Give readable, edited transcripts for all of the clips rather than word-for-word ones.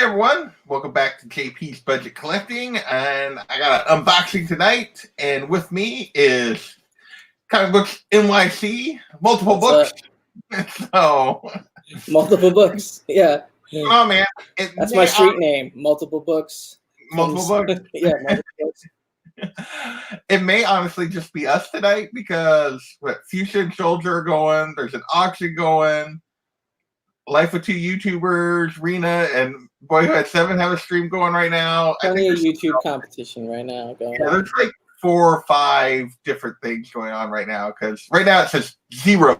everyone, welcome back to JP's Budget Collecting, and I got an unboxing tonight, and with me is Comic Books NYC, multiple What's books. So, multiple books, yeah. oh man, That's my street name. Multiple books. Multiple books. Yeah, multiple books. It may honestly just be us tonight because Fuchsia and Soldier are going, there's an auction going, Life with Two YouTubers, Rena and Boy Who Had Seven have a stream going right now. Only a YouTube competition right now going on. There's like 4 or 5 different things going on right now because right now it says 0.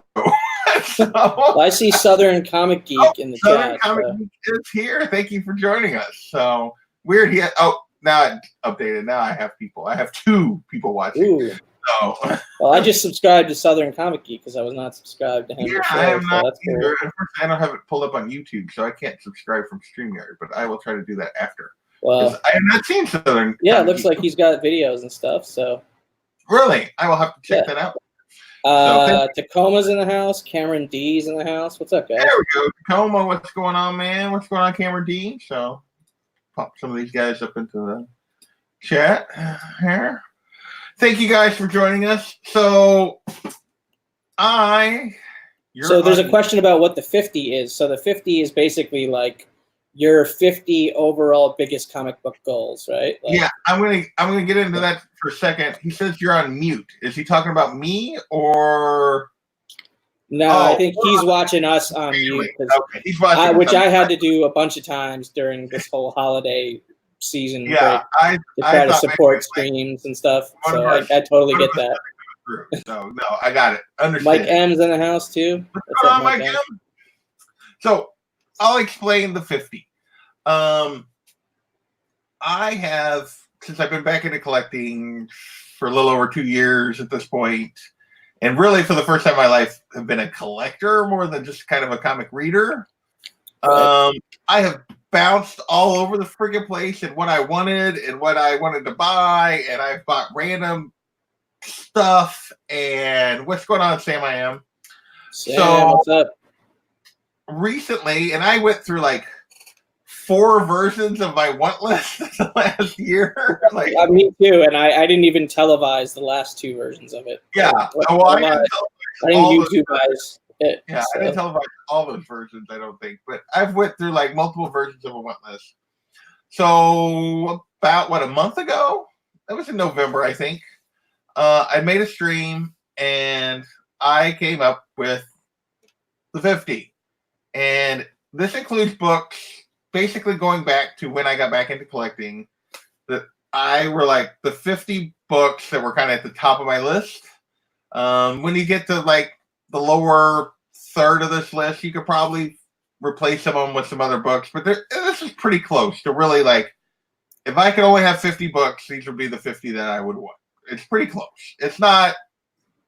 So, well, I see Southern Comic Geek in the Southern chat. Comic Geek is here. Thank you for joining us. So weird. Now it's updated. Now I have people. I have 2 people watching. Ooh. So, well, I just subscribed to Southern Comic Geek because I was not subscribed to him. Yeah, before, I am not that's either. cool. I don't have it pulled up on YouTube, so I can't subscribe from StreamYard, but I will try to do that after. Well, I have not seen Southern. yeah, it Comic looks Geek. like he's got videos and stuff. So Really, I will have to check that out. Tacoma's in the house. Cameron D's in the house. What's up, guys? There we go. Tacoma, what's going on, man? What's going on, Cameron D? So, pop some of these guys up into the chat here. Thank you guys for joining us. So, there's a question about what the 50 is. So the 50 is basically like your 50 overall biggest comic book goals, right? Like, yeah, I'm gonna get into that for a second. He says you're on mute. Is he talking about me or? No, I think he's watching us on mute. Okay, he's watching, which I had to do a bunch of times during this whole holiday season. Yeah, break to try to support streams and stuff. So I totally get that. No, I got it. Understand. Mike M's in the house too. What's going on, Mike M? So I'll explain the 50. I have, since I've been back into collecting for a little over 2 years at this point, and really for the first time in my life, have been a collector more than just kind of a comic reader. I have bounced all over the friggin' place and what I wanted to buy, and I've bought random stuff. And what's going on, Sam? I am. Sam, what's up? Recently, and I went through like 4 versions of my want list last year. Like, me too, and I didn't even televise the last 2 versions of it. Yeah, I didn't YouTubeize it. Yeah, so. I didn't televise all those versions, I don't think, but I've went through like multiple versions of a want list. So about a month ago, that was in November, I think. I made a stream and I came up with the 50, and this includes books. Basically, going back to when I got back into collecting, that I were like the 50 books that were kind of at the top of my list. When you get to like the lower third of this list, you could probably replace some of them with some other books, but this is pretty close to really like, if I could only have 50 books, these would be the 50 that I would want. It's pretty close. It's not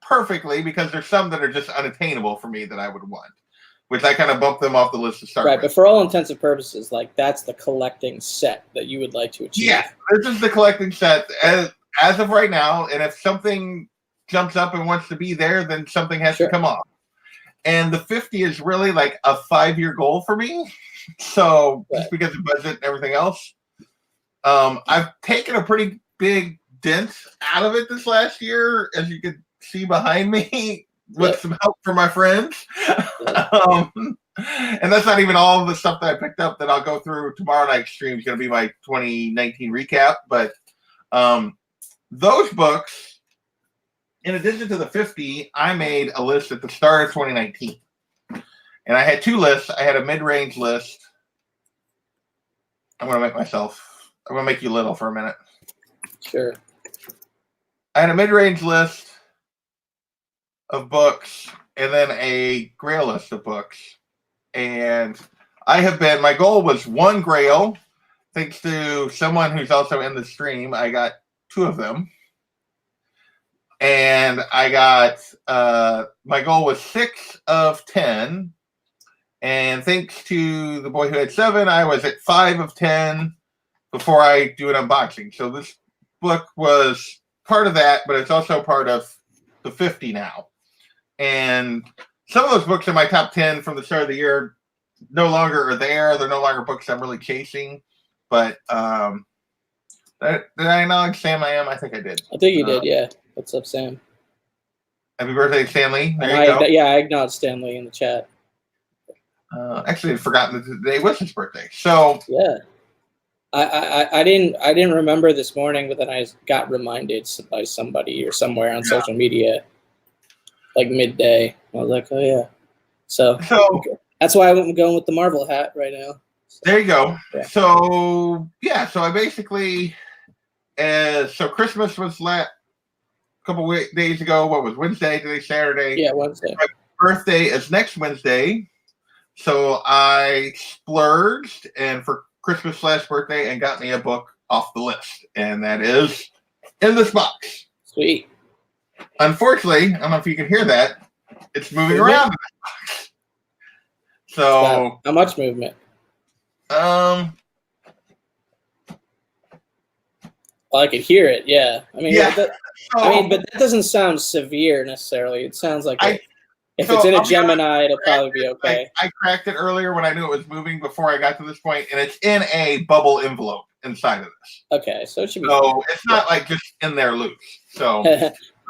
perfectly, because there's some that are just unattainable for me that I would want, which I kind of bumped them off the list to start with. But for all intents and purposes, like that's the collecting set that you would like to achieve. Yeah, this is the collecting set as of right now, and if something jumps up and wants to be there, then something has to come off. And the 50 is really like a 5-year goal for me. So just because of budget and everything else, I've taken a pretty big dent out of it this last year, as you can see behind me, with some help from my friends. And that's not even all of the stuff that I picked up that I'll go through. Tomorrow night's stream is going to be my 2019 recap. But those books, in addition to the 50, I made a list at the start of 2019. And I had 2 lists. I had a mid-range list. I'm going to make you little for a minute. Sure. I had a mid-range list of books and then a Grail list of books. And my goal was 1 Grail. Thanks to someone who's also in the stream, I got 2 of them. And I got, my goal was 6 of 10. And thanks to the Boy Who Had 7, I was at 5 of 10 before I do an unboxing. So this book was part of that, but it's also part of the 50 now. And some of those books in my top 10 from the start of the year no longer are there. They're no longer books I'm really chasing. But did I acknowledge Sam I am? I think I did. I think you did, yeah. What's up, Sam? Happy birthday, Stanley. There And you go. Yeah, I acknowledged Stanley in the chat. Actually, I'd forgotten that today was his birthday. So yeah, I didn't remember this morning, but then I got reminded by somebody or somewhere on social media, like midday. I was like, oh yeah. So that's why I'm going with the Marvel hat right now. There you go. Yeah. So I basically, so Christmas was a couple days ago. What was Wednesday? Today Saturday. Yeah, Wednesday. My birthday is next Wednesday. So I splurged and for Christmas/birthday and got me a book off the list, and that is in this box. Sweet. Unfortunately, I don't know if you can hear that. It's moving around in this box. So how much movement? Well, I could hear it. Yeah. I mean, yeah. But that doesn't sound severe necessarily. It sounds like if it's in a Gemini, it'll probably be okay. I cracked it earlier when I knew it was moving before I got to this point, and it's in a bubble envelope inside of this. Okay, so it should be. So it's not like just in there loose. So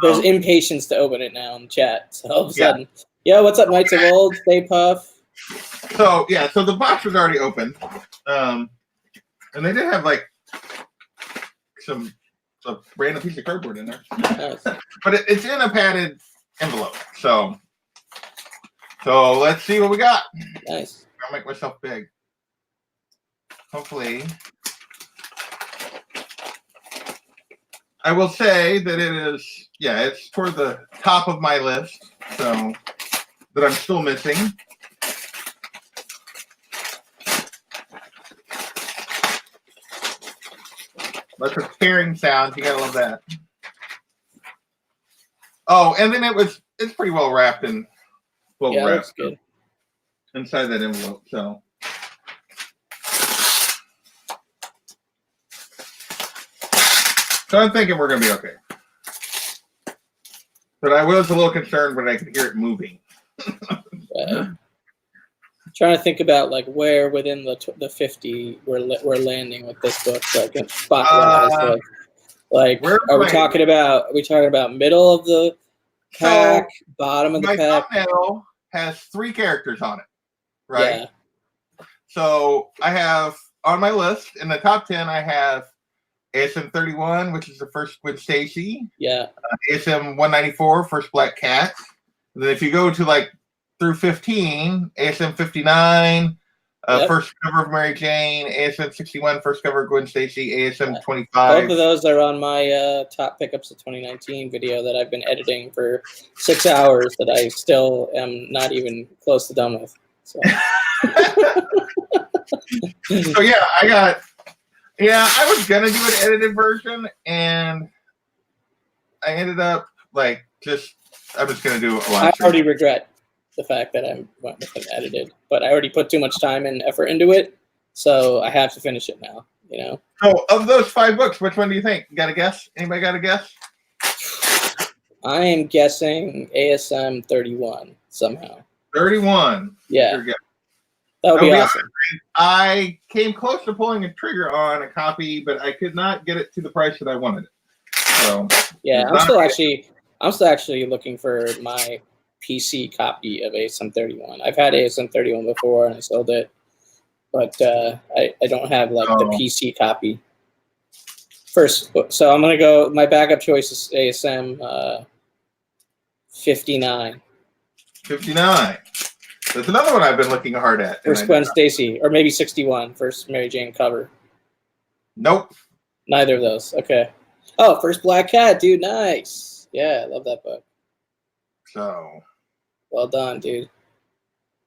there's impatience to open it now in the chat. So all of a sudden, what's up, Knights of Old? Stay Puff. So so the box was already open, and they did have like a random piece of cardboard in there, Nice. But it's in a padded envelope. So let's see what we got. Nice. I'll make myself big. Hopefully, I will say that it is. Yeah, it's toward the top of my list. So that I'm still missing. Lots of tearing sounds. You gotta love that. Oh, and then it's pretty well wrapped and That's good. Inside that envelope. So I'm thinking we're gonna be okay. But I was a little concerned when I could hear it moving. Trying to think about like where within the 50 we're landing with this book, like spot-wise. Like, are we talking about middle of the pack, bottom of the pack? My thumbnail has 3 characters on it, right? Yeah. So I have on my list in the top 10, I have ASM 31, which is the first Gwen Stacy. Yeah. ASM 194, first Black Cat. And then if you go to like through 15, ASM 59, first cover of Mary Jane, ASM 61, first cover of Gwen Stacy, ASM 25. Both of those are on my top pickups of 2019 video that I've been editing for 6 hours that I still am not even close to done with. So, I was gonna do an edited version, and I ended up I'm just gonna do a lot. I already regret the fact that I went with an edited, but I already put too much time and effort into it, so I have to finish it now. You know. So, of those 5 books, which one do you think? You got a guess? Anybody got a guess? I am guessing ASM 31 somehow. 31. Yeah. That would be awesome. I came close to pulling a trigger on a copy, but I could not get it to the price that I wanted it. So yeah, I'm still actually looking for my PC copy of ASM 31. I've had ASM 31 before and I sold it, but I don't have the PC copy. First, so I'm gonna go. My backup choice is ASM 59. 59. That's another one I've been looking hard at. First Gwen Stacy, or maybe 61. First Mary Jane cover. Nope. Neither of those. Okay. Oh, first Black Cat, dude. Nice. Yeah, I love that book. So. Well done, dude.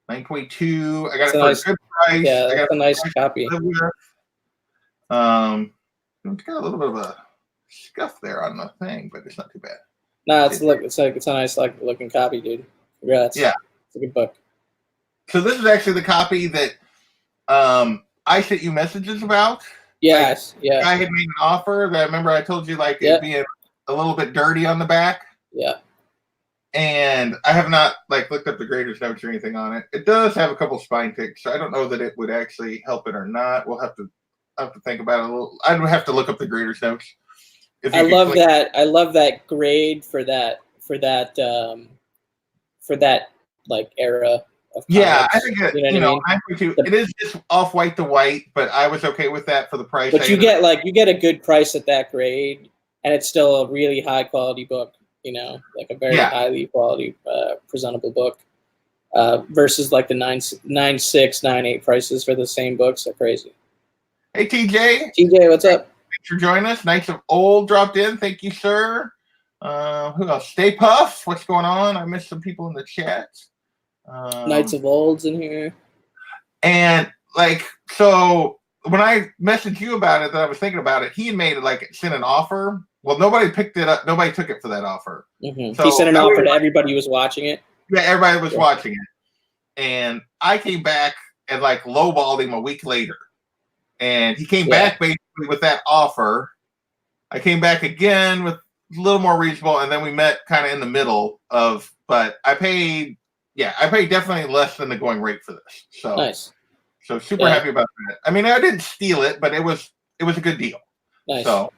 9.2. I got it for a good price. Yeah, that's a nice copy. It's got a little bit of a scuff there on the thing, but it's not too bad. Nah, it's a nice looking copy, dude. Congrats. Yeah. It's a good book. So this is actually the copy that I sent you messages about. Yes, yeah. I had made an offer that I remember I told you it being a little bit dirty on the back. Yeah. and I have not like looked up the graders notes or anything on it. It does have a couple spine ticks, so I don't know that it would actually help it or not. We'll have to think about it a little. I'd have to look up the graders notes. I love that. I love that grade for that like era of yeah, comics. I think it, You know what I mean? it is just off white to white, but I was okay with that for the price. But you get a good price at that grade, and it's still a really high quality book. You know, like a very highly quality, presentable book. Versus like the 9.6, 9.8 prices for the same books are crazy. Hey TJ. TJ, what's up? Thanks for joining us. Knights of Old dropped in. Thank you, sir. Who else? Stay Puff. What's going on? I missed some people in the chat. Knights of Old's in here. And like, so when I messaged you about it, that I was thinking about it, he made sent an offer. Well, nobody picked it up. Nobody took it for that offer. Mm-hmm. So he sent an offer to everybody who was watching it. Yeah, everybody was watching it. And I came back and like lowballed him a week later. And he came back basically with that offer. I came back again with a little more reasonable, and then we met kind of in the middle of, but I paid definitely less than the going rate for this. So nice. So super happy about that. I mean, I didn't steal it, but it was a good deal. Nice. So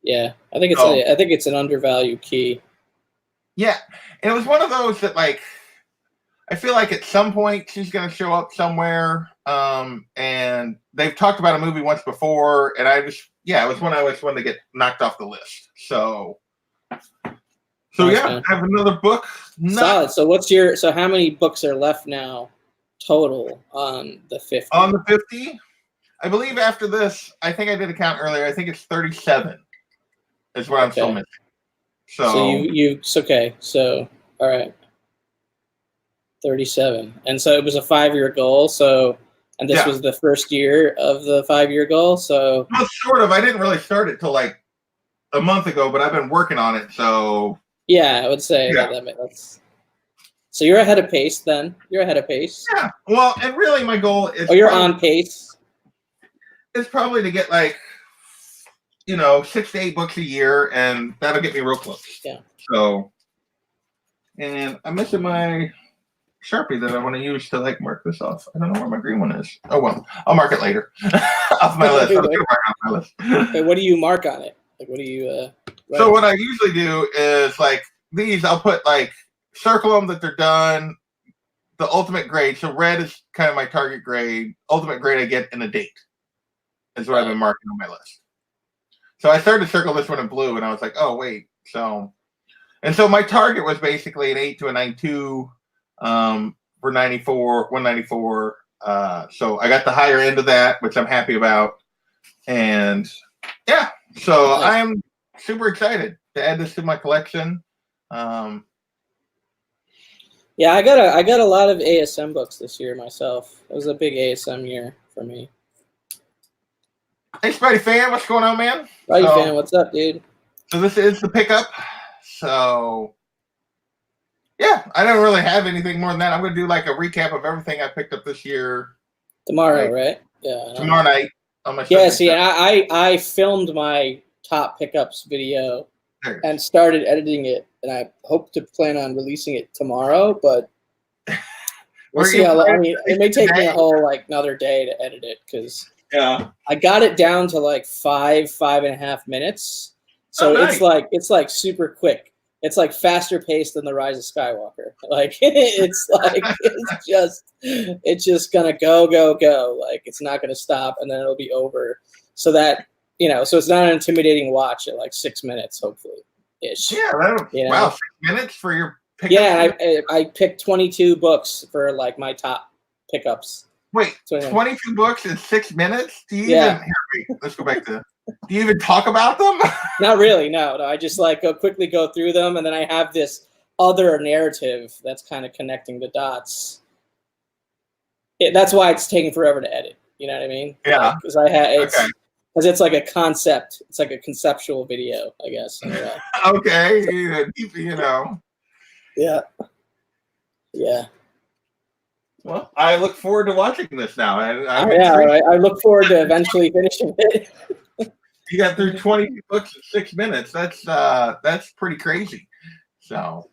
yeah, I think it's an undervalued key. Yeah, and it was one of those that like I feel like at some point she's going to show up somewhere, and they've talked about a movie once before, and it was when I was one to get knocked off the list. So nice, yeah, man. I have another book. Solid. So how many books are left now total on the 50? On the 50, I believe after this, I think I did a count earlier. I think it's 37 is what I'm still missing. So okay. So all right. 37. And so it was a 5-year goal. So, and this was the first year of the 5-year goal. So, well, sort of. I didn't really start it till like a month ago, but I've been working on it. So, yeah, I would say that's. So you're ahead of pace then. You're ahead of pace. Yeah. Well, and really my goal is. Oh, you're on pace. It's probably to get 6 to 8 books a year, and that'll get me real close. Yeah. So, and I'm missing my Sharpie that I want to use to mark this off. I don't know where my green one is. Oh well, I'll mark it later off my list. Hey, what do you mark on it? What do you? So what I usually do is these. I'll put circle them that they're done. The ultimate grade. So red is kind of my target grade. Ultimate grade I get in a date is what I've been marking on my list. So I started to circle this one in blue, and I was like, oh wait. So my target was basically an 8 to a 9.2. For 194. So I got the higher end of that, which I'm happy about. And yeah, so I am super excited to add this to my collection. Yeah, I got a lot of ASM books this year myself. It was a big ASM year for me. Hey, Spidey fan, what's going on, man? Spidey fan, what's up, dude? So this is the pickup. So yeah, I don't really have anything more than that. I'm going to do a recap of everything I picked up this year. Tomorrow, right? Yeah. Tomorrow night. On my see, I filmed my top pickups video and started editing it, and I hope to plan on releasing it tomorrow, but we'll see how long. I mean, it may take me a whole another day to edit it because I got it down to 5.5 minutes. So nice. It's super quick. It's faster paced than the Rise of Skywalker. It's just gonna go. It's not gonna stop, and then it'll be over. So that so it's not an intimidating watch at 6 minutes, hopefully, ish. Yeah, wow, 6 minutes for your pickup. Yeah, I picked 22 books for my top pickups. Wait, 22 books in 6 minutes? Do you even? Let's go back to. Do you even talk about them? Not really, no. I just quickly go through them, and then I have this other narrative that's kind of connecting the dots. That's why it's taking forever to edit. You know what I mean? Yeah. Because it's like a concept. It's like a conceptual video, I guess. Anyway. Okay. Yeah. Yeah. Well, I look forward to watching this now. I look forward to eventually finishing it. You got through 20 books in 6 minutes. That's pretty crazy. So,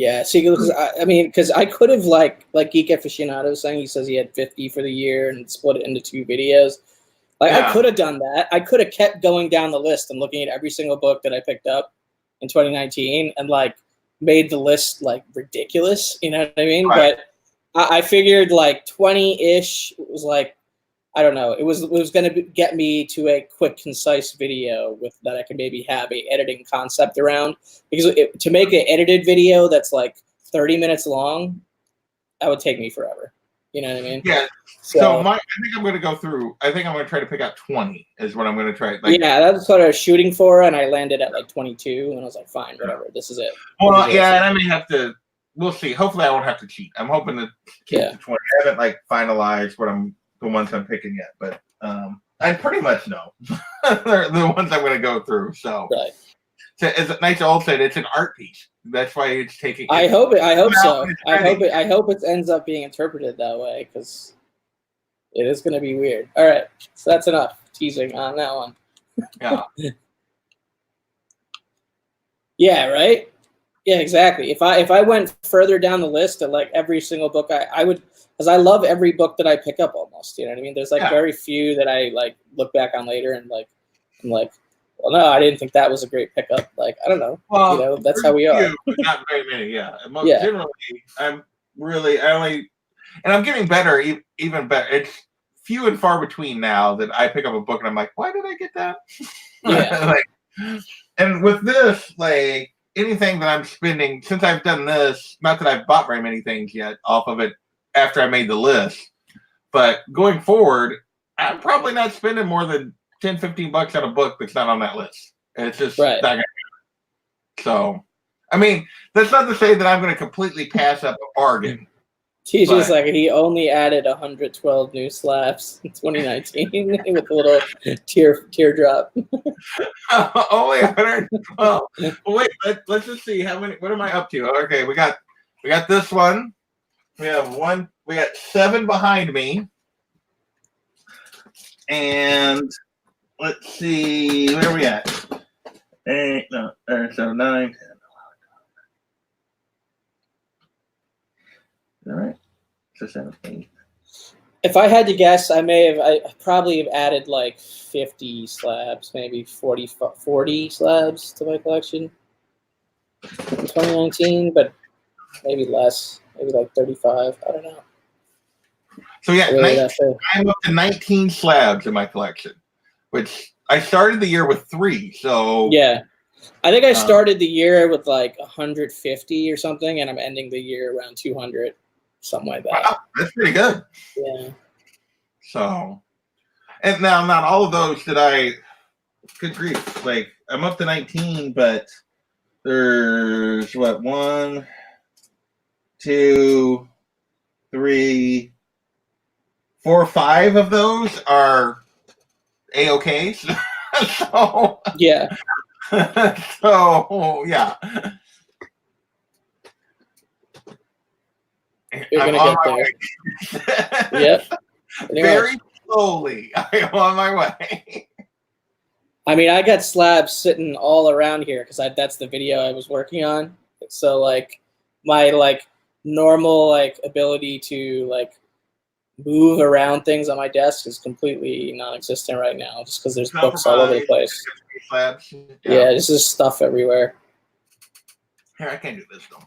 Yeah, see, because I mean, because I could have like Geek Aficionado was saying, he says he had 50 for the year and split it into 2 videos. Like I Yeah. could have done that. I could have kept going down the list and looking at every single book that I picked up in 2019 and like made the list like ridiculous. You know what I mean? Right. But I figured like 20-ish was like, I don't know. It was going to get me to a quick, concise video with that I could maybe have a editing concept around. Because to make an edited video that's like 30 minutes long, that would take me forever. You know what I mean? Yeah. So I think I'm going to go through. I think I'm going to try to pick out 20 is what I'm going to try. Like, yeah, that's what I was shooting for, and I landed at like 22, and I was like, fine, whatever. This is it. Well, yeah, and I may have to. We'll see. Hopefully, I won't have to cheat. I'm hoping to keep to 20. I haven't like finalized the ones I'm picking yet, but I pretty much know they're the ones I'm going to go through. So, right. So as Nice Old said, it's an art piece. That's why it's taking. I hope so. I hope it ends up being interpreted that way because it is going to be weird. All right, so that's enough teasing on that one. Yeah. Yeah. Right. Yeah. Exactly. If I went further down the list at like every single book, I would, because I love every book that I pick up almost. You know what I mean? There's like very few that I like look back on later and like I'm like, well, no, I didn't think that was a great pickup. Like, I don't know. Well, you know, that's how we are. Not very many, yeah. Most generally, I'm getting better, even better. It's few and far between now that I pick up a book and I'm like, why did I get that? Yeah. And with this, like anything that I'm spending, since I've done this, not that I've bought very many things yet off of it after I made the list, but going forward, I'm probably not spending more than $10-15 on a book that's not on that list. And it's just not gonna happen. So, I mean, that's not to say that I'm going to completely pass up a bargain. TJ's like, he only added 112 new slabs in 2019 with a little teardrop. Only 112. Wait, let's just see how many. What am I up to? Okay, we got this one. We have one. We got 7 behind me, and let's see, where are we at? 8, no, 7, 9, 10. All right. So 7, 8. If I had to guess, I probably have added like 50 slabs, maybe 40 slabs to my collection in 2019, but maybe less, maybe like 35. I don't know. So yeah, I'm up to 19 slabs in my collection, which I started the year with 3. So yeah, I think I started the year with like 150 or something, and I'm ending the year around 200, something like that. Wow, that's pretty good. Yeah. So, and now not all of those did I. Good grief! Like I'm up to 19, but there's what 1, 2, 3, 4, 5 of those are A-OK. So yeah. So yeah. You're gonna get there. Yep. Very slowly, I'm on my way. I mean, I got slabs sitting all around here because that's the video I was working on. So like my like normal like ability to like move around things on my desk is completely non-existent right now, just because there's books all over the place. Slabs. Yeah, this is stuff everywhere. Here, I can't do this though.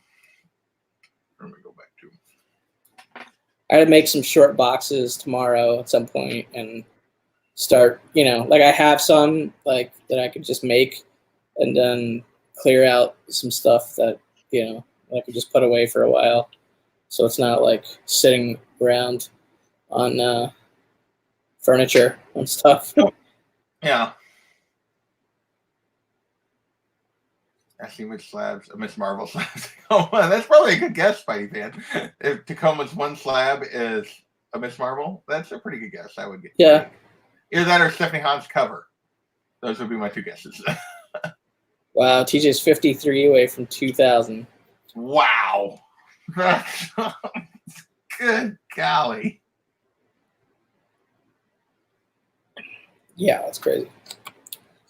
Let me go back to. I had to make some short boxes tomorrow at some point and start, you know, like I have some like that I could just make and then clear out some stuff that, you know, I could just put away for a while. So it's not like sitting around on furniture and stuff. Yeah. I see which slabs, Miss Marvel slabs. Oh, that's probably a good guess, Spidey fan. If Tacoma's one slab is a Miss Marvel, that's a pretty good guess. I would get. Yeah. Either that or Stephanie Hahn's cover. Those would be my 2 guesses. Wow, TJ's 53 away from 2,000. Wow. Good golly. Yeah, that's crazy.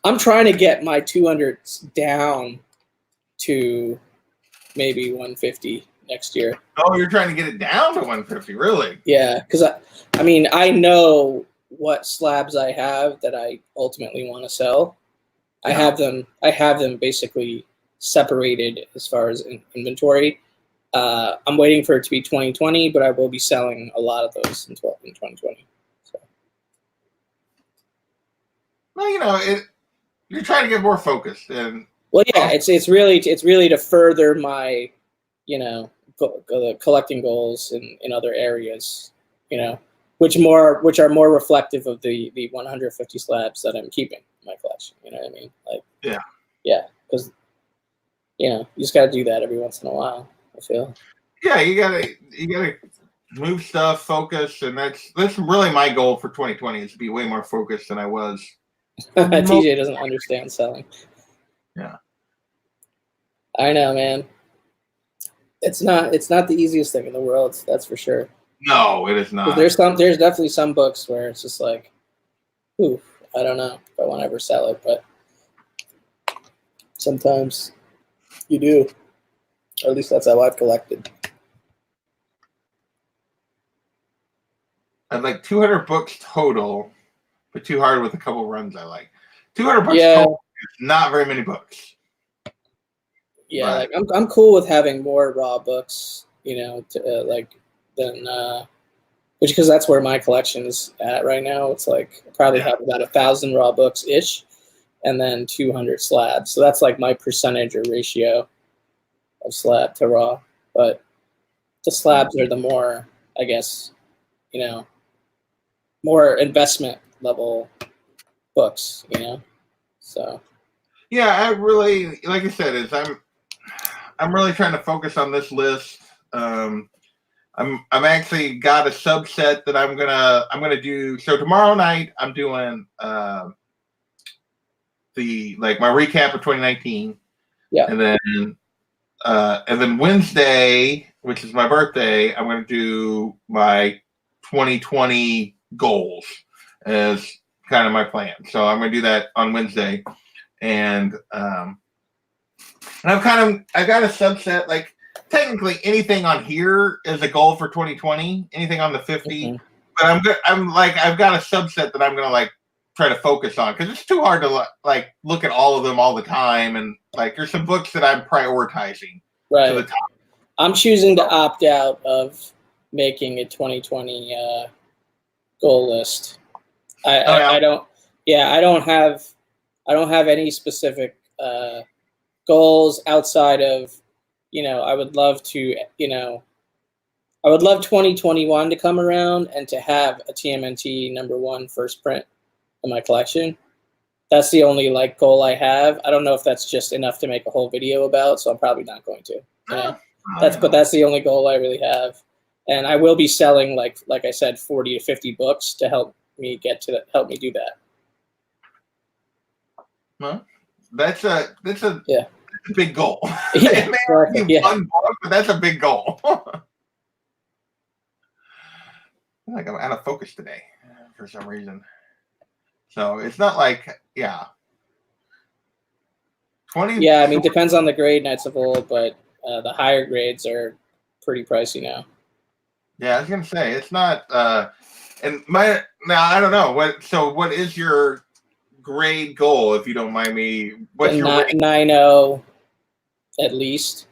I'm trying to get my 200s down to maybe 150 next year. Oh, you're trying to get it down to 150, really? Yeah, because I mean, I know what slabs I have that I ultimately want to sell. I have them basically separated as far as inventory. I'm waiting for it to be 2020, but I will be selling a lot of those in 2020. So. Well, you're trying to get more focused, and well, yeah, it's really to further my, collecting goals in other areas, which are more reflective of the 150 slabs that I'm keeping in my collection. You know what I mean? Like, yeah, because you just got to do that every once in a while. I feel. Yeah, you gotta move stuff, focus, and that's really my goal for 2020 is to be way more focused than I was. TJ doesn't understand selling. Yeah, I know, man. It's not the easiest thing in the world. That's for sure. No, it is not. There's definitely some books where it's just like, ooh, I don't know if I want to ever sell it, but sometimes you do. Or at least that's how I've collected. I have like 200 books total, but Too Hard with a couple runs I like. 200 books total is not very many books. Yeah, like I'm cool with having more raw books, than which because that's where my collection is at right now. It's like I probably have about 1,000 raw books ish, and then 200 slabs. So that's like my percentage or ratio of slab to raw. But the slabs are the more, I guess, more investment level books, So yeah, I really, like I said, I'm really trying to focus on this list. I'm actually got a subset that I'm gonna do. So tomorrow night I'm doing my recap of 2019. Yeah. And then Wednesday, which is my birthday, I'm gonna do my 2020 goals as kind of my plan. So I'm gonna do that on Wednesday, and I got a subset. Like technically, anything on here is a goal for 2020. Anything on the 50, but I've got a subset that I'm gonna try to focus on because it's too hard to look at all of them all the time, and there's some books that I'm prioritizing to the top. I'm choosing to opt out of making a 2020 goal list. I don't have any specific goals outside of, I would love 2021 to come around and to have a TMNT #1 first print in my collection. That's the only goal I have. I don't know if that's just enough to make a whole video about, so I'm probably not going to. But that's the only goal I really have. And I will be selling like I said 40 to 50 books to help me do that. Well, that's a big goal. Yeah, one book, but that's a big goal. I feel like I'm out of focus today for some reason. So it's not 20. Yeah, I mean, depends on the grade, Knights of Old, but the higher grades are pretty pricey now. Yeah, I was gonna say it's not. And I don't know what is your grade goal, if you don't mind me? What's your 9.0 at least?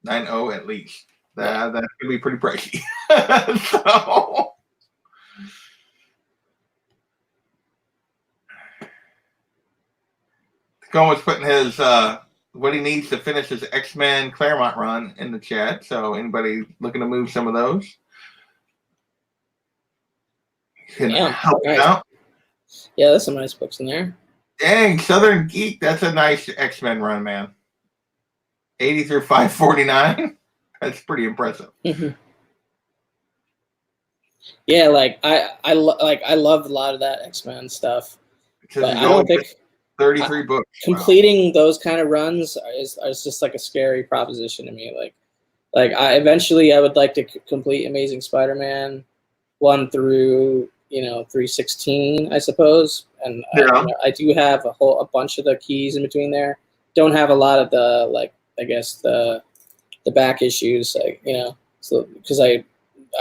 9.0 at least. That's gonna be pretty pricey. So. Cohen's putting his what he needs to finish his X-Men Claremont run in the chat. So anybody looking to move some of those can help out. Yeah, there's some nice books in there. Dang, Southern Geek, that's a nice X-Men run, man. 80 through 549. That's pretty impressive. Yeah, I love a lot of that X-Men stuff. But I don't think 33 books. Completing those kind of runs is just a scary proposition to me. I would like to complete Amazing Spider-Man 1 through 316, I suppose, and I do have a bunch of the keys in between there. Don't have a lot of the I guess the back issues, like, so because I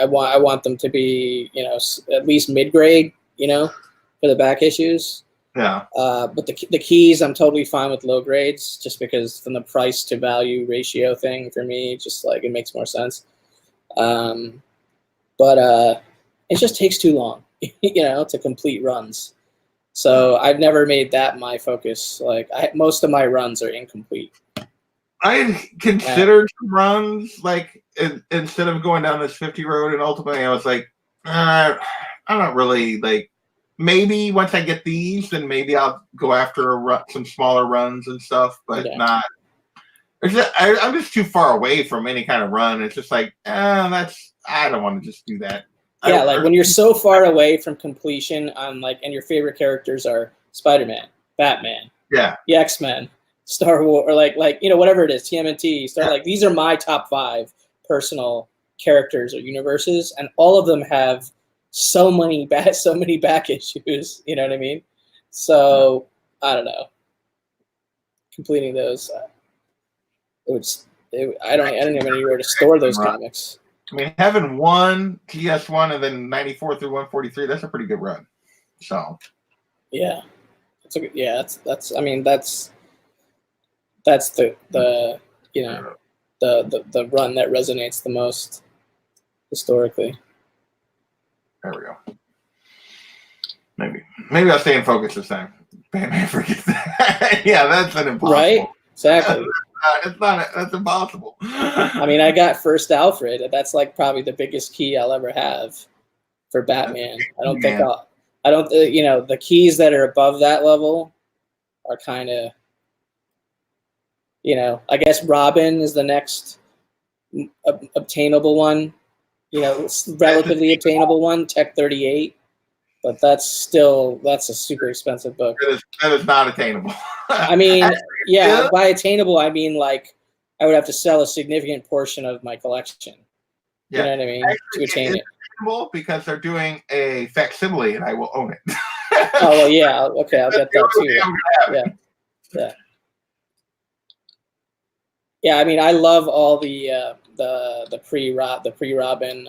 want them to be, at least mid grade, for the back issues. Yeah. But the keys, I'm totally fine with low grades, just because from the price to value ratio thing for me, just like it makes more sense. But it just takes too long, to complete runs. So I've never made that my focus. Like most of my runs are incomplete. I considered runs like instead of going down this 50 road, and ultimately I was like, I'm not really like. Maybe once I get these, then maybe I'll go after some smaller runs and stuff, but not. I'm just too far away from any kind of run. It's just like, I don't want to just do that. Yeah, like when you're so far away from completion on and your favorite characters are Spider-Man, Batman, the X-Men, Star Wars, or like whatever it is, TMNT, these are my top 5 personal characters or universes, and all of them have so many back issues. You know what I mean? So I don't know. Completing those, I don't even have anywhere to store those comics. I mean, having one GS1 and then 94 through 143, that's a pretty good run. So yeah, that's I mean that's the the run that resonates the most historically. There we go. Maybe I'll stay in focus this time. Batman, forget that. Yeah, that's an impossible. Right? Exactly. That's impossible. I mean, I got first Alfred. That's like probably the biggest key I'll ever have for Batman. I don't think the keys that are above that level are kind of, I guess Robin is the next obtainable one. Relatively obtainable one, Tech 38, but that's a super expensive book. That is not attainable. I mean, by attainable, I mean like I would have to sell a significant portion of my collection. Yeah. You know what I mean? To attain it. Because they're doing a facsimile, and I will own it. Oh well, yeah. Okay, I'll get that too. Yeah. I mean, I love all the pre-Robin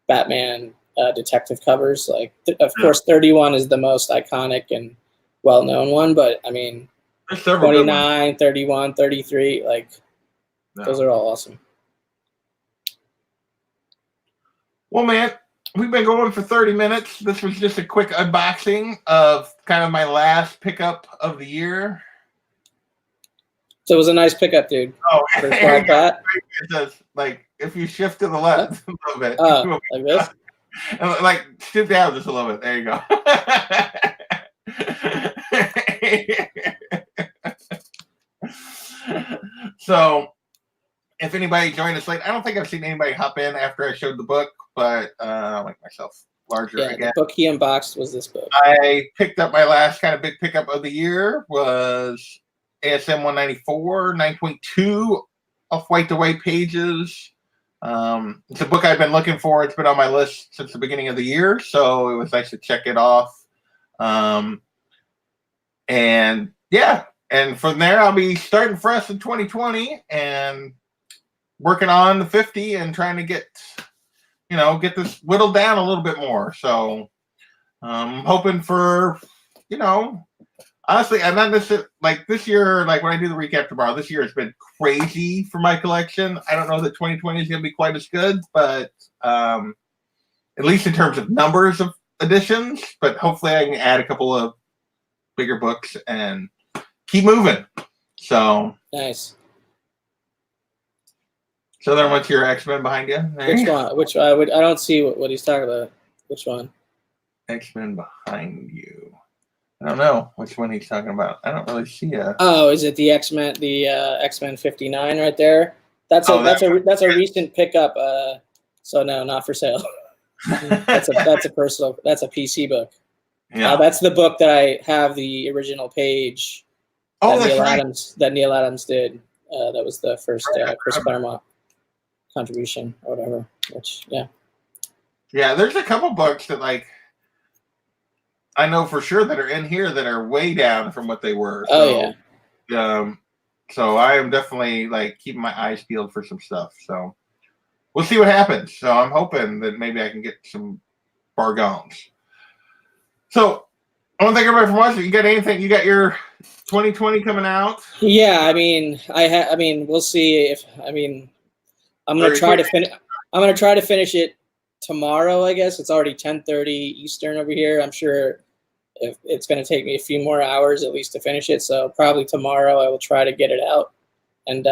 Batman detective covers. Like, of course, 31 is the most iconic and well-known one, but I mean, 29, 31, 33, those are all awesome. Well, man, we've been going for 30 minutes. This was just a quick unboxing of kind of my last pickup of the year. So it was a nice pickup, dude. Oh, it says, if you shift to the left a little bit. Like this? Stoop down just a little bit. There you go. So, if anybody joined us late, I don't think I've seen anybody hop in after I showed the book, but I like myself larger again. The book he unboxed was this book. I picked up my last kind of big pickup of the year was ASM 194, 9.2 off-white to white pages. It's a book I've been looking for. It's been on my list since the beginning of the year, so it was nice to check it off. And from there, I'll be starting fresh in 2020 and working on the 50 and trying to get this whittled down a little bit more. So I'm hoping for, honestly, I'm not necessarily this year, when I do the recap tomorrow, this year has been crazy for my collection. I don't know that 2020 is going to be quite as good, but at least in terms of numbers of editions, but hopefully I can add a couple of bigger books and keep moving. So nice. So then, what's your X-Men behind you? Which one? Which I don't see what he's talking about. Which one? X-Men behind you. I don't know which one he's talking about. I don't really see a. Oh, is it the X-Men? The X-Men 59 right there. That's a recent pickup. So no, not for sale. That's a PC book. Yeah, that's the book that I have the original page. That Neil Adams did. That was the first Chris Claremont contribution or whatever. Yeah, there's a couple books that I know for sure that are in here that are way down from what they were. So, So I am definitely like keeping my eyes peeled for some stuff. So we'll see what happens. So I'm hoping that maybe I can get some bargains. So I want to thank everybody for watching. You got anything? You got your 2020 coming out? Yeah, I mean, we'll see if I'm gonna try to finish. I'm gonna try to finish it tomorrow. I guess it's already 10:30 Eastern over here. I'm sure if it's gonna take me a few more hours at least to finish it. So probably tomorrow I will try to get it out and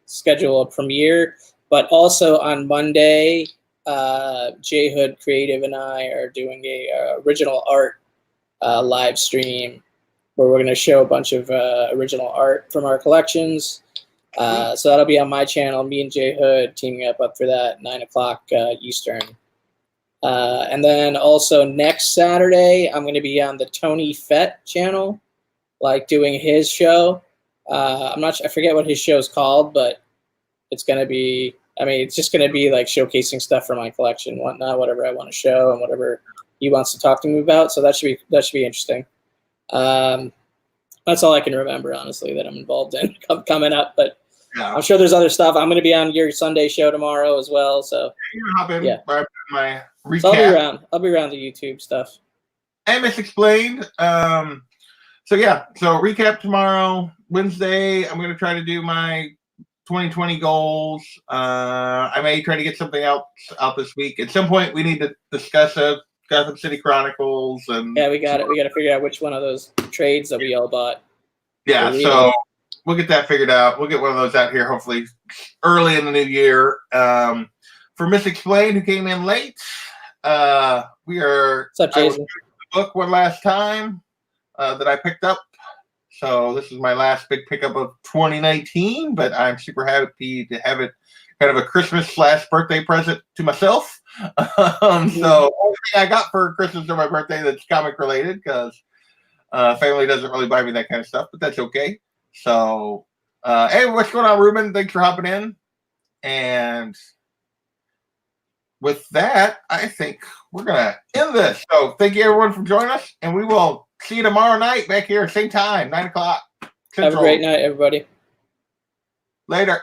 schedule a premiere. But also on Monday, J Hood Creative and I are doing a original art live stream where we're going to show a bunch of original art from our collections. So that'll be on my channel. Me and J Hood teaming up for that 9 o'clock Eastern. And then also next Saturday, I'm going to be on the Tony Fett channel, like doing his show. I forget what his show's called, but it's going to be, it's just going to be like showcasing stuff from my collection, whatnot, whatever I want to show and whatever he wants to talk to me about. So that should be interesting. That's all I can remember, honestly, that I'm involved in coming up. But yeah. I'm sure there's other stuff. I'm going to be on your Sunday show tomorrow as well. So hop in my recap. So I'll be around the YouTube stuff. And Misexplained. So recap tomorrow. Wednesday, I'm going to try to do my 2020 goals. I may try to get something else out this week. At some point, we need to discuss Gotham City Chronicles, and we got it. We got to figure out which one of those trades that we all bought. Yeah, so we'll get that figured out. We'll get one of those out here hopefully early in the new year. For Misexplained, who came in late, we are. What's up, Jason? The book one last time that I picked up. So this is my last big pickup of 2019, but I'm super happy to have it kind of a Christmas/birthday present to myself. So only thing I got for Christmas or my birthday that's comic related, because family doesn't really buy me that kind of stuff, but that's okay. So hey, what's going on, Ruben? Thanks for hopping in. And with that, I think we're gonna end this. So thank you everyone for joining us, and we will see you tomorrow night back here, same time, 9 o'clock. Have a great night, everybody. Later.